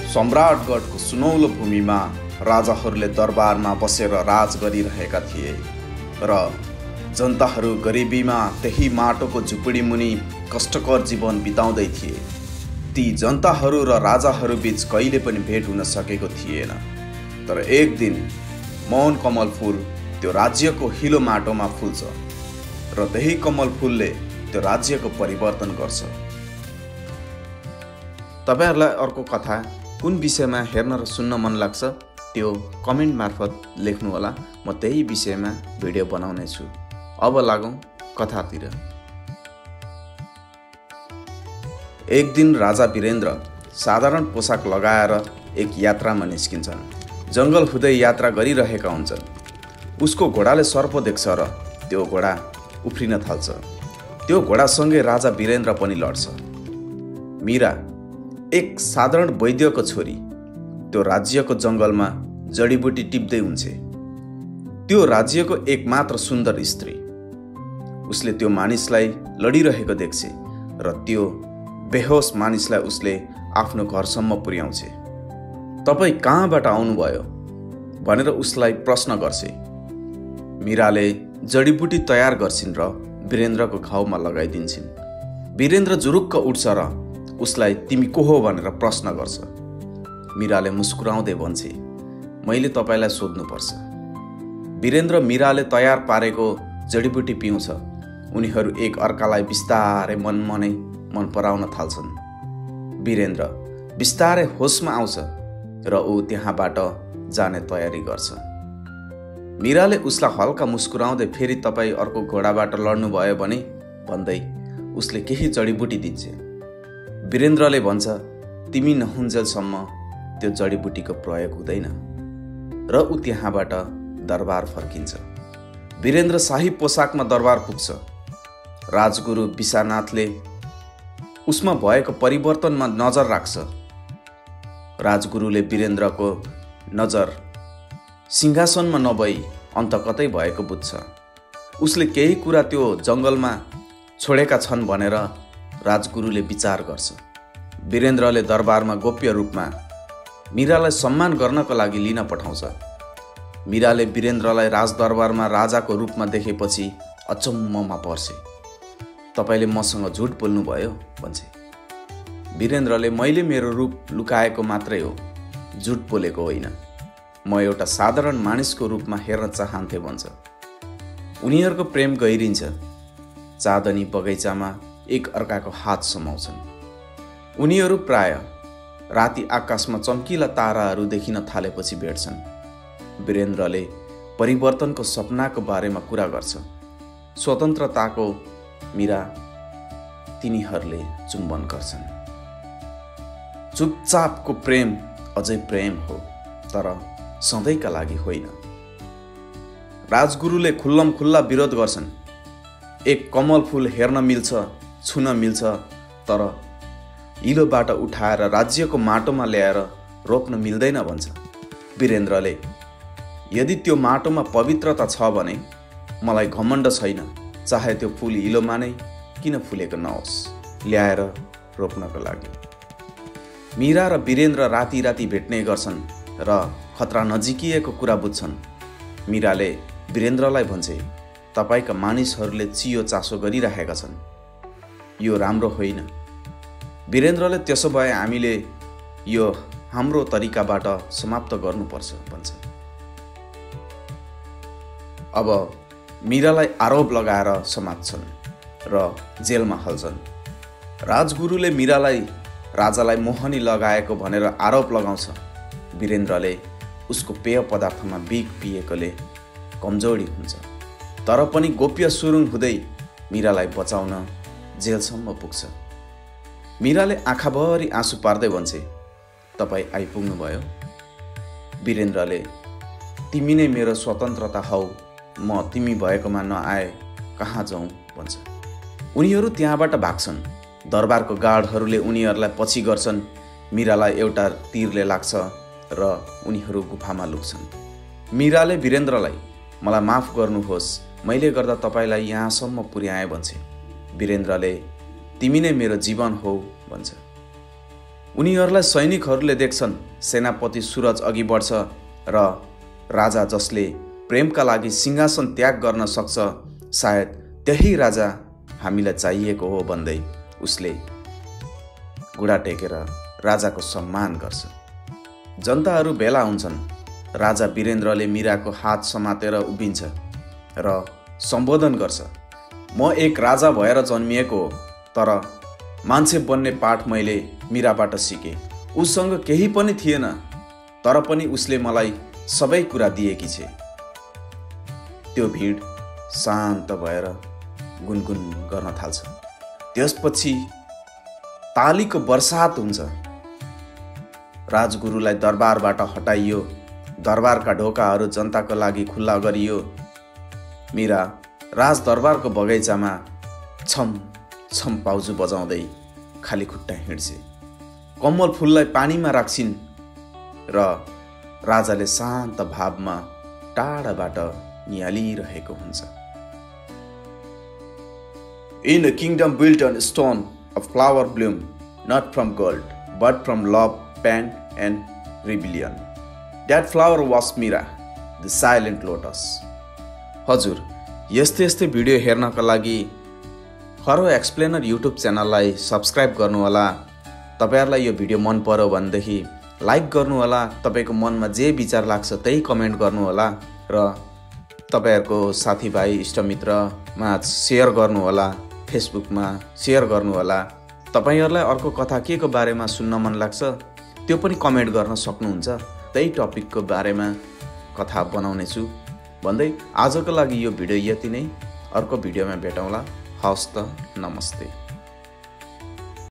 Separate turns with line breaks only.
सम्राटगढको सुनौलो भूमिमा राजाहरूले दरबारमा बसेर राज गरिरहेका थिए र जनताहरू गरिबीमा त्यही माटोको झुपडी मुनि कष्टकर जीवन बिताउँदै थिए। ती जनताहरू र राजाहरू बीच कहिले पनि भेट हुन सकेको थिएन। तर एक दिन मौन कमल फूल त्यो राज्यको हिलो माटोमा फुल्छ र त्यही कमल फूलले त्यो राज्यको परिवर्तन गर्छ। तपाईहरुलाई अर्को कथा कुन विषयमा हेर्न र सुन्न मन लाग्छ त्यो कमेन्ट मार्फत लेख्नु होला। म त्यही विषयमा भिडियो बनाउने छु। अब लागौं कथातिर। एक दिन राजा वीरेन्द्र साधारण पोशाक लगाएर एक यात्रामा निस्किन्छन्। जंगल हुँदै यात्रा गरिरहेका हुन्छन्। उसको घोडाले सर्प देख्छ र त्यो घोडा उफ्रिन थाल्छ। त्यो घोडासँगै राजा वीरेन्द्र पनि लड्छ। मीरा एक साधारण वैद्यको छोरी त्यो राज्यको जंगलमा जडीबुटी टिप्दै हुन्छे। त्यो राज्यको एकमात्र सुन्दर स्त्री। उसले त्यो मानिसलाई लडिरहेको देख्छ र त्यो बेहोस मानिसलाई उसले आफ्नो घरसम्म पुर्याउँछ। तपाई कहाँबाट आउनुभयो भनेर उसलाई प्रश्न गर्छ। मीराले जडीबुटी तयार गर्छिन् र वीरेन्द्रको घाउमा लगाइदिन्छिन्। वीरेन्द्र जुरुक्क उठ्छ र उसलाई तिमी को हो भनेर प्रश्न गर्छ। मीराले मुस्कुराउँदै भन्छ, मैले तपाईलाई सोध्नुपर्छ। वीरेन्द्र मीराले तयार पारेको जडीबुटी पिउँछ। उनीहरू एक अर्कालाई बिस्तारै मनमनै मन पराउन थाल्छन्। वीरेन्द्र बिस्तारै होसमा आउँछ र ऊ त्यहाँबाट जाने तयारी गर्छ। मीराले उसलाई हल्का मुस्कुराउँदै फेरि तपाई अर्को घोडाबाट लड्नुभयो भने भन्दै उसले केही जडीबुटी दिन्छ। वीरेन्द्रले भन्छ, तिमी नहुन्जेलसम्म त्यो जडीबुटीको प्रयोग हुँदैन र ऊ त्यहाँबाट दरबार फर्किन्छ। वीरेन्द्र शाही पोसाकमा दरबार पुग्छ। राजगुरु विशानाथले उसमा भएको परिवर्तनमा नजर राख्छ। राजगुरुले वीरेन्द्रको नजर सिंहासनमा नभई अन्त कतै भएको बुझ्छ। उसले केही कुरा त्यो जंगलमा छोडेका छन् भनेर राजगुरुले विचार गर्छ। वीरेन्द्रले दरबारमा गोप्य रूपमा मीरालाई सम्मान गर्नको लागि लिन पठाउँछ। मीराले वीरेन्द्रलाई राजदरबारमा राजाको रूपमा देखेपछि अचम्ममा पर्छ। तपाईले मसँग झुट बोल्नुभयो भन्छ। वीरेन्द्रले मैले मेरो रूप लुकाएको मात्रै हो, झुट बोलेको होइन। म एउटा साधारण मानिसको रूपमा हेर्न चाहन्थे भन्छ। उनीहरूको प्रेम गहिरिन्छ। चाँदनी बगैँचामा एक अर्काको हात समाउँछन्। उनीहरू प्राय राति आकाशमा चम्किला ताराहरू देखिन थालेपछि भेट्छन्। वीरेन्द्रले परिवर्तनको सपनाको बारेमा कुरा गर्छ। स्वतन्त्रताको मीरा तिनीहरूले चुम्बन गर्छन्। चुपचापको प्रेम अझै प्रेम हो, तर सधैँका लागि होइन। राजगुरुले खुल्लम खुल्ला विरोध गर्छन्। एक कमल फूल हेर्न मिल्छ, छुन मिल्छ, तर हिलोबाट उठाएर राज्यको माटोमा ल्याएर रोप्न मिल्दैन भन्छ। वीरेन्द्रले यदि त्यो माटोमा पवित्रता छ भने मलाई घमण्ड छैन, चाहे त्यो फूल हिलोमा नै किन फुलेको नहोस्, ल्याएर रोप्नको लागि। मीरा र वीरेन्द्र राति राति भेट्ने गर्छन् र खतरा नजिकिएको कुरा बुझ्छन्। मीराले वीरेन्द्रलाई भन्छ, तपाईका मानिसहरूले चियो चासो गरिरहेका छन्, यो राम्रो होइन। वीरेन्द्रले त्यसो भए हामीले यो हाम्रो तरिकाबाट समाप्त गर्नुपर्छ भन्छ। अब मीरालाई आरोप लगाएर समात्छन् र जेलमा हाल्छन्। राजगुरुले मीरालाई राजालाई मोहनी लगाएको भनेर आरोप लगाउँछ। वीरेन्द्रले उसको पेय पदार्थमा बिख पिएकोले कमजोरी हुन्छ, तर पनि गोप्य सुरुङ हुँदै मीरालाई बचाउन जेलसम्म पुग्छ। मीराले आँखाभरि आँसु पार्दै भन्छ, तपाई आइपुग्नुभयो। वीरेन्द्रले तिमी नै मेरो स्वतन्त्रता हौ, म तिमी भएकोमा नआए कहाँ जाउँ भन्छ। उनीहरू त्यहाँबाट भाग्छन्। दरबारको गार्डहरूले उनीहरूलाई पछि गर्छन्। मीरालाई एउटा तीरले लाग्छ र उनीहरू गुफामा लुक्छन्। मीराले वीरेन्द्रलाई मलाई माफ गर्नुहोस्, मैले गर्दा तपाईलाई यहाँसम्म पुर्याएँ भन्छ। वीरेन्द्रले तिमी नै मेरो जीवन हो भन्छ। उनीहरूलाई सैनिकहरूले देख्छन्। सेनापति सूरज अघि बढ्छ र राजा जसले प्रेमका लागि सिंहासन त्याग गर्न सक्छ, सायद त्यही राजा हामीलाई चाहिएको हो भन्दै उसले घुँडा टेकेर राजाको सम्मान गर्छ। जनताहरू भेला हुन्छन्। राजा वीरेन्द्रले मीराको हात समातेर उभिन्छ र सम्बोधन गर्छ, म एक राजा भएर जन्मिएको हो, तर मान्छे बन्ने पाठ मैले मीराबाट सिकेँ। उसँग केही पनि थिएन, तर पनि उसले मलाई सबै कुरा दिएकी छे। त्यो भिड शान्त भएर गुनगुन गर्न थाल्छ। त्यसपछि तालीको बर्सात हुन्छ। राजगुरुलाई दरबारबाट हटाइयो। दरबारका ढोकाहरू जनताको लागि खुल्ला गरियो। मीरा राजदरबारको बगैँचामा छम छम पाउजु बजाउँदै खाली खुट्टा हिँड्छे। कमल फुललाई पानीमा राख्छिन् र राजाले शान्त भावमा टाढाबाट निहालिरहेको हुन्छ। In a kingdom built on stone, a flower bloomed, not from gold, but from love, pain, and rebellion. That flower was Meera, the silent lotus. हजुर, यस्तै भिडियो हेर्नका लागि हरो एक्सप्लेनर युट्युब च्यानललाई सब्स्क्राइब गर्नुहोला। तपाईहरुलाई यो भिडियो मन पर्यो भनेदेखि लाइक गर्नुहोला। तपाईको मनमा जे विचार लाग्छ त्यही कमेन्ट गर्नुहोला र तपाईहरुको साथीभाइ इष्टमित्रमा शेयर गर्नुहोला, फेसबुकमा शेयर गर्नुहोला। तपाईहरुलाई अर्को कथा के को बारेमा सुन्न मन लाग्छ त्यो पनि कमेन्ट गर्न सक्नुहुन्छ। त्यही टपिकको बारेमा कथा बनाउने छु भन्दै आजको लागि यो भिडियो यति नै। अर्को भिडियोमा भेटौँला। हवस् त, नमस्ते।